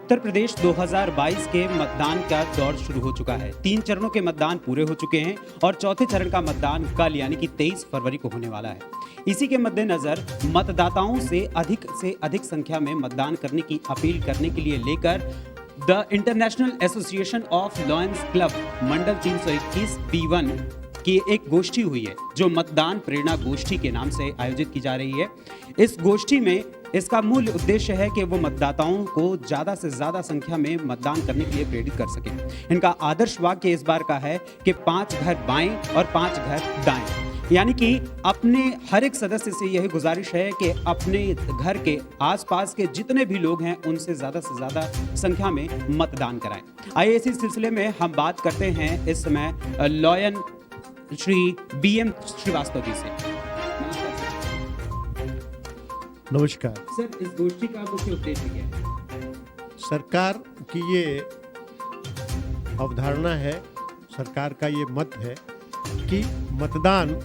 उत्तर प्रदेश 2022 के मतदान का दौर शुरू हो चुका है। 3 चरणों के मतदान पूरे हो चुके हैं और चौथे चरण का मतदान कल यानी कि 23 फरवरी को होने वाला है। इसी के मद्देनजर मतदाताओं से अधिक संख्या में मतदान करने की अपील करने के लिए लेकर the international association of lions club Mandal 321 B1 की एक गोष्ठी हुई है, जो मतदान प्रेरणा गोष्ठी के नाम से आयोजित की जा रही है। इस गोष्ठी में इसका मूल उद्देश्य है कि वो मतदाताओं को ज़्यादा से ज़्यादा संख्या में मतदान करने के लिए प्रेरित कर सकें। इनका आदर्श वाक्य इस बार का है कि 5 घर बाएं और 5 घर दाएं, यानी कि अपने हर एक सदस्य से यही गुजारिश है कि अपने घर के आसपास के जितने भी लोग हैं उनसे ज़्यादा से ज़्यादा संख्या में मतदान कराएं। आइए इसी सिलसिले में हम बात करते हैं इस समय लॉयन श्री BM श्रीवास्तव जी से। नमस्कार सर, इस गोष्ठी का मुख्य उद्देश्य क्या है? सरकार की ये अवधारणा है, सरकार का ये मत है कि मतदान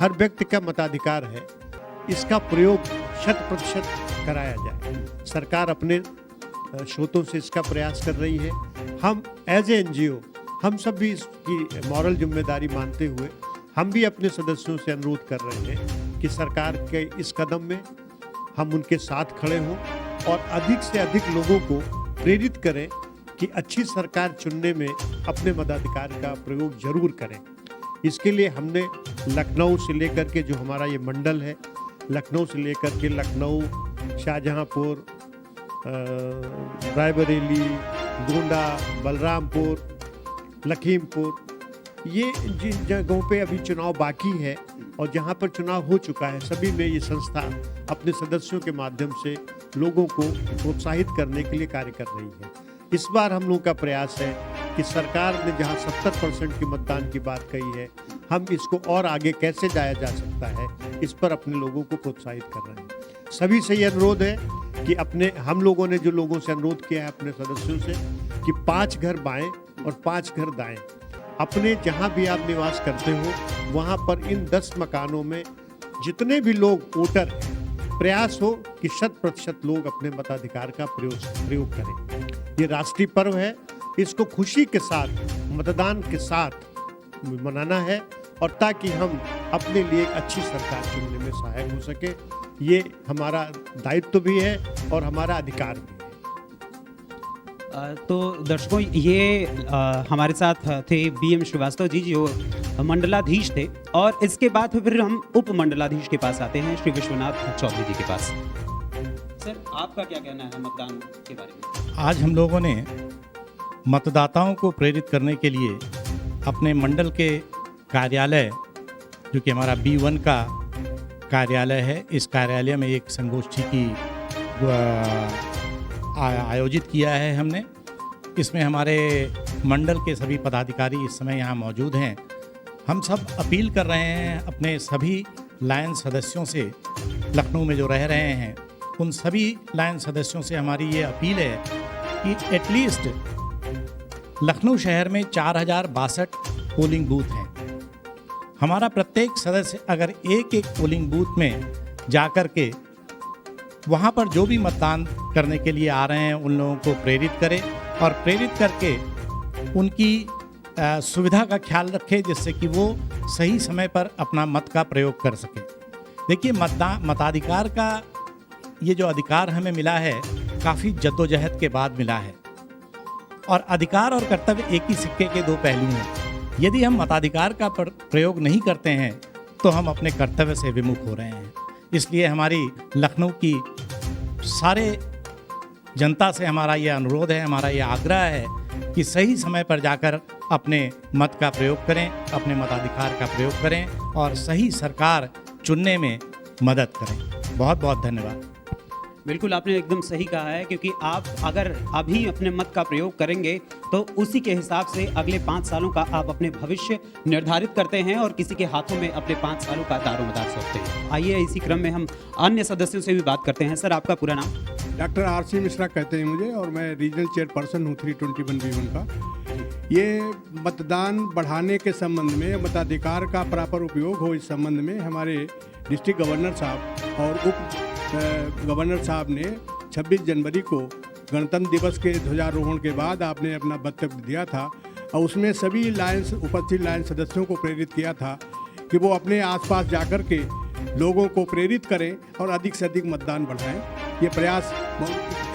हर व्यक्ति का मताधिकार है, इसका प्रयोग 100% कराया जाए। सरकार अपने स्रोतों से इसका प्रयास कर रही है। हम एज ए NGO हम सब भी इसकी मॉरल जिम्मेदारी मानते हुए हम भी अपने सदस्यों से अनुरोध कर रहे हैं कि सरकार के इस कदम में हम उनके साथ खड़े हों और अधिक से अधिक लोगों को प्रेरित करें कि अच्छी सरकार चुनने में अपने मताधिकार का प्रयोग जरूर करें। इसके लिए हमने लखनऊ से लेकर के जो हमारा ये मंडल है, लखनऊ से लेकर के लखनऊ, शाहजहांपुर, रायबरेली, गोंडा, बलरामपुर, लखीमपुर, ये जिन जगहों पे अभी चुनाव बाकी है और जहाँ पर चुनाव हो चुका है, सभी में ये संस्था अपने सदस्यों के माध्यम से लोगों को प्रोत्साहित करने के लिए कार्य कर रही है। इस बार हम लोगों का प्रयास है कि सरकार ने जहाँ 70% की मतदान की बात कही है, हम इसको और आगे कैसे जाया जा सकता है, इस पर अपने लोगों को प्रोत्साहित कर रहे हैं। सभी से ये अनुरोध है कि हम लोगों ने जो लोगों से अनुरोध किया है अपने सदस्यों से कि 5 घर बाएं और 5 घर दाएं, अपने जहाँ भी आप निवास करते हो वहाँ पर इन 10 मकानों में जितने भी लोग वोटर हैं, प्रयास हो कि 100% लोग अपने मताधिकार का प्रयोग करें। ये राष्ट्रीय पर्व है, इसको खुशी के साथ, मतदान के साथ मनाना है और ताकि हम अपने लिए एक अच्छी सरकार चुनने में सहायक हो सके। ये हमारा दायित्व भी है और हमारा अधिकार भी है। तो दर्शकों, ये हमारे साथ थे BM श्रीवास्तव जी, जो मंडलाधीश थे। और इसके बाद फिर हम उप मंडलाधीश के पास आते हैं, श्री विश्वनाथ चौधरी जी के पास। सर, आपका क्या कहना है मतदान के बारे में? आज हम लोगों ने मतदाताओं को प्रेरित करने के लिए अपने मंडल के कार्यालय, जो कि हमारा B1 का कार्यालय है, इस कार्यालय में एक संगोष्ठी की आयोजित किया है हमने। इसमें हमारे मंडल के सभी पदाधिकारी इस समय यहाँ मौजूद हैं। हम सब अपील कर रहे हैं अपने सभी लायन सदस्यों से, लखनऊ में जो रह रहे हैं उन सभी लायन सदस्यों से हमारी ये अपील है कि एटलीस्ट लखनऊ शहर में 4062 पोलिंग बूथ हैं। हमारा प्रत्येक सदस्य अगर एक पोलिंग बूथ में जाकर के वहाँ पर जो भी मतदान करने के लिए आ रहे हैं उन लोगों को प्रेरित करें और प्रेरित करके उनकी सुविधा का ख्याल रखें, जिससे कि वो सही समय पर अपना मत का प्रयोग कर सकें। देखिए, मताधिकार का ये जो अधिकार हमें मिला है, काफ़ी जद्दोजहद के बाद मिला है और अधिकार और कर्तव्य एक ही सिक्के के 2 पहलू हैं। यदि हम मताधिकार का प्रयोग नहीं करते हैं तो हम अपने कर्तव्य से विमुख हो रहे हैं। इसलिए हमारी लखनऊ की सारे जनता से हमारा ये अनुरोध है, हमारा ये आग्रह है कि सही समय पर जाकर अपने मत का प्रयोग करें, अपने मताधिकार का प्रयोग करें और सही सरकार चुनने में मदद करें। बहुत बहुत धन्यवाद। बिल्कुल, आपने एकदम सही कहा है, क्योंकि आप अगर अभी अपने मत का प्रयोग करेंगे तो उसी के हिसाब से अगले 5 सालों का आप अपने भविष्य निर्धारित करते हैं और किसी के हाथों में अपने 5 सालों का दारोमदार सौंपते हैं। आइए इसी क्रम में हम अन्य सदस्यों से भी बात करते हैं। सर, आपका पूरा नाम? डॉक्टर RC मिश्रा कहते हैं मुझे, और मैं रीजनल चेयरपर्सन हूँ 321 B1 का। ये मतदान बढ़ाने के संबंध में, मताधिकार का प्रॉपर उपयोग हो, इस संबंध में हमारे डिस्ट्रिक्ट गवर्नर साहब और उप गवर्नर साहब ने 26 जनवरी को गणतंत्र दिवस के ध्वजारोहण के बाद आपने अपना वक्तव्य दिया था और उसमें सभी लायंस उपस्थित लायंस सदस्यों को प्रेरित किया था कि वो अपने आसपास जाकर के लोगों को प्रेरित करें और अधिक से अधिक मतदान बढ़ाएं। ये प्रयास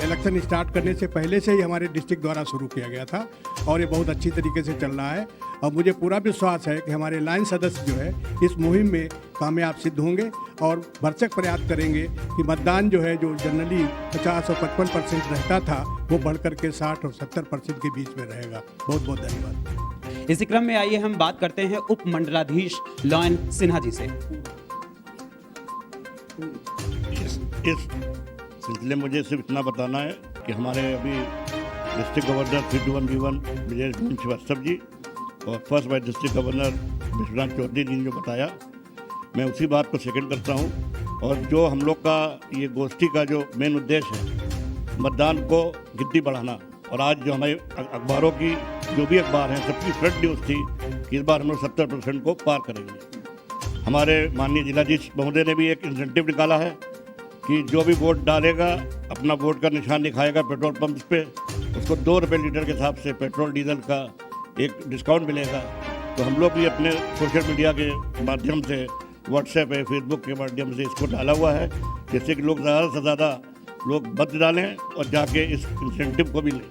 इलेक्शन स्टार्ट करने से पहले से ही हमारे डिस्ट्रिक्ट द्वारा शुरू किया गया था और ये बहुत अच्छी तरीके से चल रहा है और मुझे पूरा विश्वास है कि हमारे लाइन सदस्य जो है इस मुहिम में कामयाब सिद्ध होंगे और भरसक प्रयास करेंगे कि मतदान जो है जो जनरली 50 और 55% रहता था वो बढ़कर के 60 और 70% के बीच में रहेगा। बहुत बहुत धन्यवाद। इसी क्रम में आइए हम बात करते हैं उप मंडलाधीश लॉयन सिन्हा जी से। इस सिलसिले में मुझे सिर्फ इतना बताना है कि हमारे अभी district governor 321B1 Vijay Shrivastava ji और first vice district governor Vishwanath Chaudhary ji ने जो बताया, मैं उसी बात को सेकंड करता हूं। और जो हम लोग का ये गोष्ठी का जो मेन उद्देश्य है मतदान को गिनती बढ़ाना, और आज जो हमारे अखबारों की जो भी अखबार हैं सबकी फ्रंट न्यूज़ थी कि इस बार हम लोग 70% को पार करेंगे। हमारे माननीय जिलाधीश महोदय ने भी एक इंसेंटिव निकाला है कि जो भी वोट डालेगा अपना वोट का निशान दिखाएगा पेट्रोल पंप पे, उसको 2 रुपये लीटर के हिसाब से पेट्रोल डीजल का एक डिस्काउंट मिलेगा। तो हम लोग भी अपने सोशल मीडिया के माध्यम से व्हाट्सएप है, फेसबुक के माध्यम से इसको डाला हुआ है, जिससे कि लोग ज़्यादा से ज़्यादा लोग मत डालें और जाके इस इंसेंटिव को भी लें।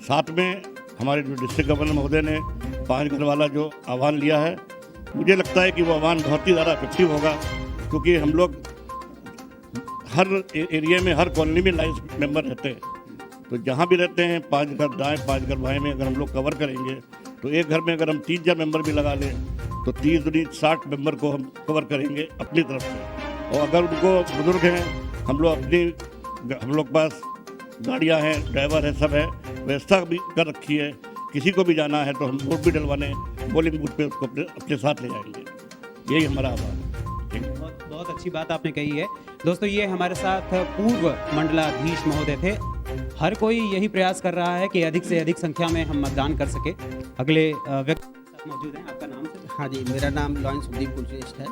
साथ में हमारे जो डिस्ट्रिक्ट गवर्नर महोदय ने 5 घर वाला जो आह्वान लिया है, मुझे लगता है कि वो आह्वान बहुत ही ज़्यादा इफेक्टिव होगा, क्योंकि हम लोग हर एरिया में हर कॉलोनी में लाइन्स मेंबर रहते हैं। तो जहाँ भी रहते हैं 5 घर दाएँ 5 घर बाएँ में अगर हम लोग कवर करेंगे तो एक घर में अगर हम 3-4 मेंबर भी लगा लें तो 30 दूनी 60 मेंबर को हम कवर करेंगे अपनी तरफ से। और अगर उनको बुजुर्ग हैं, हम लोग पास गाड़ियाँ हैं, ड्राइवर है, सब है, व्यवस्था भी कर रखी है। किसी को भी जाना है तो हम वोट भी डलवाने पोलिंग बूथ पे उसको अपने साथ ले जाएंगे। यही हमारा आह्वान है। बहुत अच्छी बात आपने कही है। दोस्तों, ये हमारे साथ पूर्व मंडलाधीश महोदय थे। हर कोई यही प्रयास कर रहा है कि अधिक से अधिक संख्या में हम मतदान कर सके। अगले व्यक्ति मौजूद हैं, आपका नाम से? हाँ जी, मेरा नाम लॉयन सुखदीप कुलश्रेष्ठ है।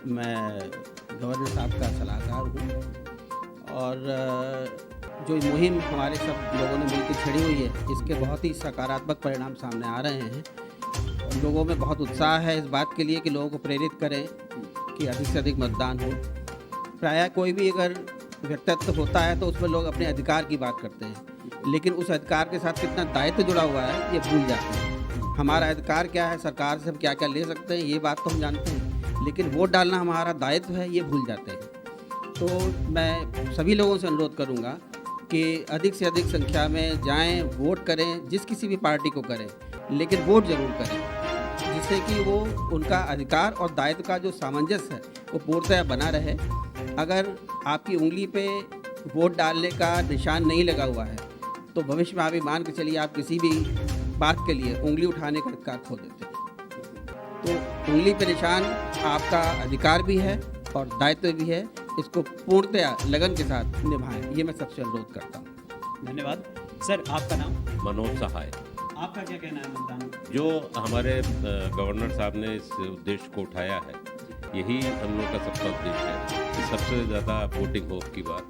मैं गवर्नर साहब का सलाहकार हूँ और जो मुहिम हमारे सब लोगों ने मिलकर छेड़ी हुई है, इसके बहुत ही सकारात्मक परिणाम सामने आ रहे हैं। और लोगों में बहुत उत्साह है इस बात के लिए कि लोगों को प्रेरित करें कि अधिक से अधिक मतदान हो। प्रायः कोई भी अगर व्यक्तित्व होता है तो उसमें लोग अपने अधिकार की बात करते हैं, लेकिन उस अधिकार के साथ कितना दायित्व जुड़ा हुआ है ये भूल जाते हैं। हमारा अधिकार क्या है, सरकार से हम क्या क्या ले सकते हैं, ये बात तो हम जानते हैं, लेकिन वोट डालना हमारा दायित्व है, ये भूल जाते हैं। तो मैं सभी लोगों से अनुरोध करूँगा कि अधिक से अधिक संख्या में जाएं, वोट करें, जिस किसी भी पार्टी को करें, लेकिन वोट ज़रूर करें, जिससे कि वो उनका अधिकार और दायित्व का जो सामंजस्य है वो पूर्णतः बना रहे। अगर आपकी उंगली पे वोट डालने का निशान नहीं लगा हुआ है तो भविष्य में आप भी मान के चलिए आप किसी भी बात के लिए उंगली उठाने का अधिकार खो देते हैं। तो उंगली पे निशान आपका अधिकार भी है और दायित्व भी है, इसको पूर्णतया लगन के साथ निभाएं, ये मैं सबसे अनुरोध करता हूँ। धन्यवाद सर। आपका नाम? मनोज सहाय। आपका क्या कहना है मतदान? जो हमारे गवर्नर साहब ने इस उद्देश्य को उठाया है, यही हम लोग का सबका उद्देश्य है कि सबसे ज़्यादा वोटिंग हो की बात,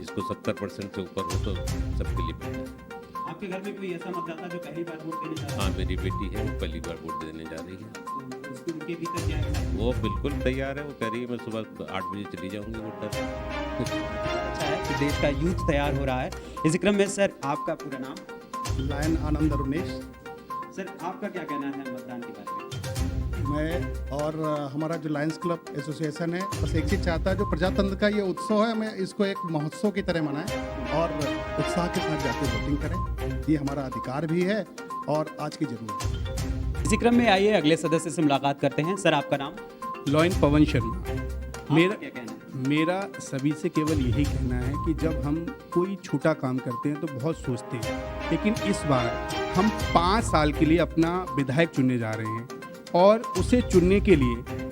इसको 70% से ऊपर हो तो सबके लिए बेहतर है। आपके घर में कोई ऐसा मतदाता जो पहली बार वोट देने जा रहा है? हाँ, मेरी बेटी है, वो पहली बार वोट देने जा रही है। तो उसके उनके भीतर क्या है? वो बिल्कुल तैयार है, वो कह रही है मैं सुबह 8 बजे चली जाऊँगी वोट डालने। अच्छा है कि देश का यूथ तैयार हो रहा है। इसी क्रम में सर, आपका पूरा नाम? लायन आनंद अरुणेश। सर, आपका क्या कहना है मतदान के बारे में? मैं और हमारा जो लायंस क्लब एसोसिएशन है बस एक चीज़ चाहता है, जो प्रजातंत्र का ये उत्सव है, हमें इसको एक महोत्सव की तरह मनाएं और उत्साह के साथ जाके वोटिंग करें। ये हमारा अधिकार भी है और आज की ज़रूरत है। इसी क्रम में आइए अगले सदस्य से मुलाकात करते हैं। सर, आपका नाम? लॉयन पवन शर्मा। मेरा क्या कहना है? मेरा सभी से केवल यही कहना है कि जब हम कोई छोटा काम करते हैं तो बहुत सोचते हैं, लेकिन इस बार हम 5 साल के लिए अपना विधायक चुनने जा रहे हैं और उसे चुनने के लिए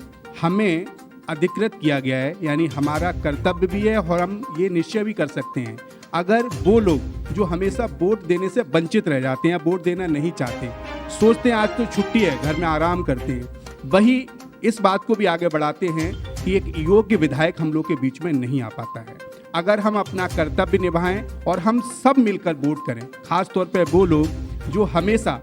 हमें अधिकृत किया गया है, यानी हमारा कर्तव्य भी है और हम ये निश्चय भी कर सकते हैं, अगर वो लोग जो हमेशा वोट देने से वंचित रह जाते हैं, वोट देना नहीं चाहते, सोचते हैं आज तो छुट्टी है, घर में आराम करते हैं, वही इस बात को भी आगे बढ़ाते हैं कि एक योग्य विधायक हम लोग के बीच में नहीं आ पाता है। अगर हम अपना कर्तव्य निभाएं और हम सब मिलकर वोट करें, खास तौर पे वो लोग जो हमेशा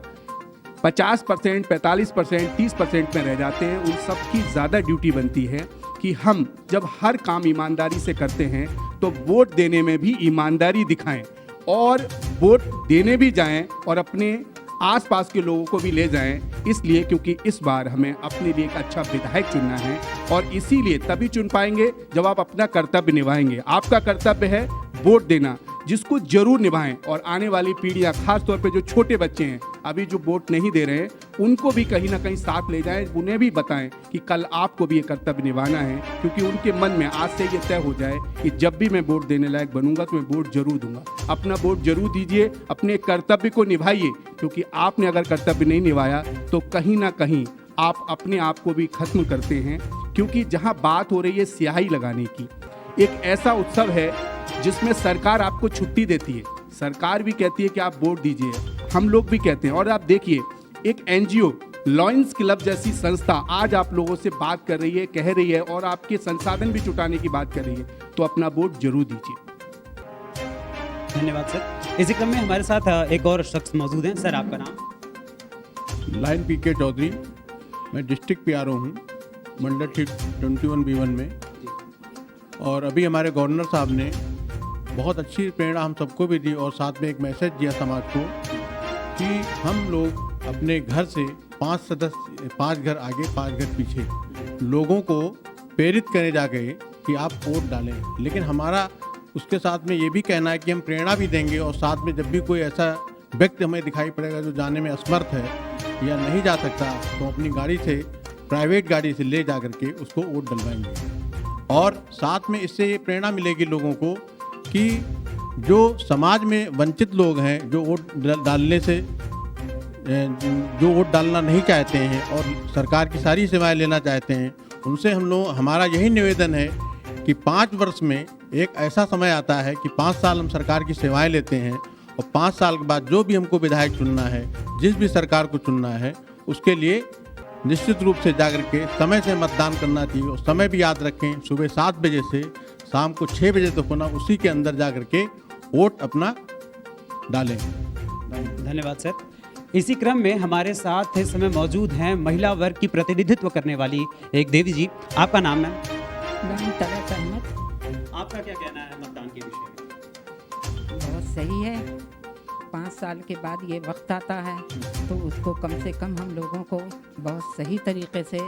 50%, 45%, 30% में रह जाते हैं, उन सब की ज़्यादा ड्यूटी बनती है कि हम जब हर काम ईमानदारी से करते हैं तो वोट देने में भी ईमानदारी दिखाएं और वोट देने भी जाएं और अपने आसपास के लोगों को भी ले जाएं, इसलिए क्योंकि इस बार हमें अपने लिए एक अच्छा विधायक चुनना है और इसीलिए तभी चुन पाएंगे जब आप अपना कर्तव्य निभाएंगे। आपका कर्तव्य है वोट देना, जिसको जरूर निभाएं और आने वाली पीढ़ियां, खास तौर पे जो छोटे बच्चे हैं अभी जो वोट नहीं दे रहे हैं, उनको भी कहीं ना कहीं साथ ले जाएं, उन्हें भी बताएं कि कल आपको भी ये कर्तव्य निभाना है, क्योंकि उनके मन में आज से ये तय हो जाए कि जब भी मैं वोट देने लायक बनूंगा तो मैं वोट जरूर दूंगा। अपना वोट जरूर दीजिए, अपने कर्तव्य को निभाइए, क्योंकि आपने अगर कर्तव्य नहीं निभाया तो कहीं ना कहीं आप अपने आप को भी खत्म करते हैं। क्योंकि जहाँ बात हो रही है स्याही लगाने की, एक ऐसा उत्सव है जिसमें सरकार आपको छुट्टी देती है, सरकार भी कहती है कि आप वोट दीजिए, हम लोग भी कहते हैं। और आप देखिए एक एनजीओ लॉयंस क्लब जैसी संस्था आज आप लोगों से बात कर रही है, कह रही है और आपके संसाधन भी जुटाने की बात कर रही है, तो अपना वोट जरूर दीजिए। धन्यवाद सर। इसी क्रम में हमारे साथ एक और शख्स मौजूद हैं। सर, आपका नाम? लाइन पीके चौधरी, मैं डिस्ट्रिक्ट पीआरओ हूँ, मंडल 21B1 में। और अभी हमारे गवर्नर साहब ने बहुत अच्छी प्रेरणा हम सबको भी दी और साथ में एक मैसेज दिया समाज को कि हम लोग अपने घर से 5 घर आगे 5 घर पीछे लोगों को प्रेरित करें जाके कि आप वोट डालें। लेकिन हमारा उसके साथ में ये भी कहना है कि हम प्रेरणा भी देंगे और साथ में जब भी कोई ऐसा व्यक्ति हमें दिखाई पड़ेगा जो जाने में असमर्थ है या नहीं जा सकता, तो अपनी गाड़ी से, प्राइवेट गाड़ी से ले जा करके उसको वोट डलवाएंगे। और साथ में इससे ये प्रेरणा मिलेगी लोगों को कि जो समाज में वंचित लोग हैं, जो वोट डालने से जो वोट डालना नहीं चाहते हैं और सरकार की सारी सेवाएं लेना चाहते हैं, उनसे हमारा यही निवेदन है कि 5 वर्ष में एक ऐसा समय आता है कि 5 साल हम सरकार की सेवाएं लेते हैं और 5 साल के बाद जो भी हमको विधायक चुनना है, जिस भी सरकार को चुनना है, उसके लिए निश्चित रूप से जाकर के समय से मतदान करना चाहिए। और समय भी याद रखें, सुबह 7 बजे से शाम को 6 बजे तक होना, उसी के अंदर जाकर के वोट अपना डालें। धन्यवाद सर। इसी क्रम में हमारे साथ इस समय मौजूद हैं महिला वर्ग की प्रतिनिधित्व करने वाली एक देवी जी। आपका नाम मैम? आपका क्या कहना है मतदान के विषय में? बहुत सही है। 5 साल के बाद ये वक्त आता है तो उसको कम से कम हम लोगों को बहुत सही तरीके से,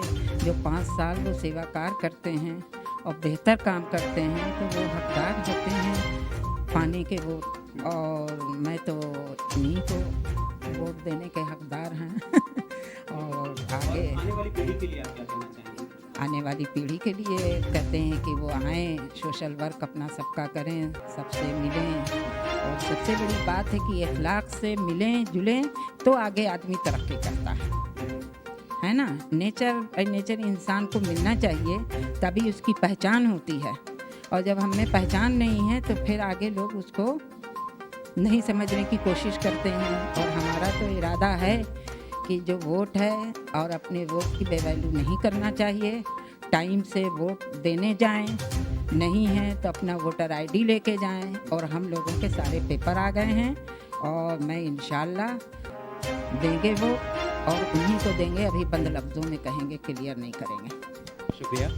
जो 5 साल वो सेवा कार्य करते हैं और बेहतर काम करते हैं, तो वो हकदार होते हैं पाने के वोट। और मैं तो इन्हीं को वोट देने के हकदार हैं। और आगे आने वाली पीढ़ी के लिए आप क्या कहना चाहेंगे? आने वाली पीढ़ी के लिए कहते हैं कि वो आएँ, सोशल वर्क अपना सबका करें, सबसे मिलें। और सबसे बड़ी बात है कि अखलाक से मिलें जुलें तो आगे आदमी तरक्की करता है ना। नेचर इंसान को मिलना चाहिए, तभी उसकी पहचान होती है। और जब हमें पहचान नहीं है तो फिर आगे लोग उसको नहीं समझने की कोशिश करते हैं। और हमारा तो इरादा है कि जो वोट है और अपने वोट की बेवैल्यू नहीं करना चाहिए, टाइम से वोट देने जाएं, नहीं है तो अपना वोटर आईडी लेके जाएं। और हम लोगों के सारे पेपर आ गए हैं और मैं इंशाल्लाह देंगे वो, और उन्हीं को देंगे, अभी बंद लफ्ज़ों में कहेंगे, क्लियर नहीं करेंगे। शुक्रिया।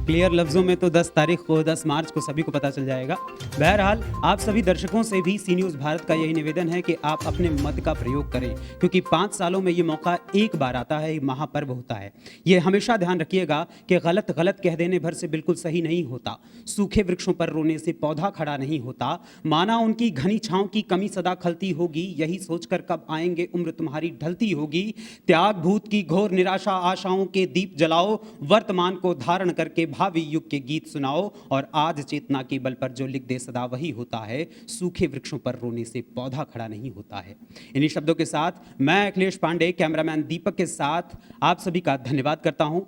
क्लियर लफ्ज़ों में तो 10 तारीख को, 10 मार्च को सभी को पता चल जाएगा। बहरहाल आप सभी दर्शकों से भी सी न्यूज़ भारत का यही निवेदन है कि आप अपने मत का प्रयोग करें, क्योंकि 5 सालों में ये मौका एक बार आता है, एक महापर्व होता है। ये हमेशा ध्यान रखिएगा कि गलत कह देने भर से बिल्कुल सही नहीं होता। सूखे वृक्षों पर रोने से पौधा खड़ा नहीं होता। माना उनकी घनी छाँव की कमी सदा खलती होगी, यही सोचकर कब आएंगे उम्र तुम्हारी ढलती होगी। त्याग भूत की घोर निराशा आशाओं के दीप जलाओ, वर्तमान को धारण करके भावी युग के गीत सुनाओ। और आज चेतना के बल पर जो लिख दे सदा वही होता है, सूखे वृक्षों पर रोने से पौधा खड़ा नहीं होता है। इन्हीं शब्दों के साथ मैं अखिलेश पांडे, कैमरामैन दीपक के साथ आप सभी का धन्यवाद करता हूं।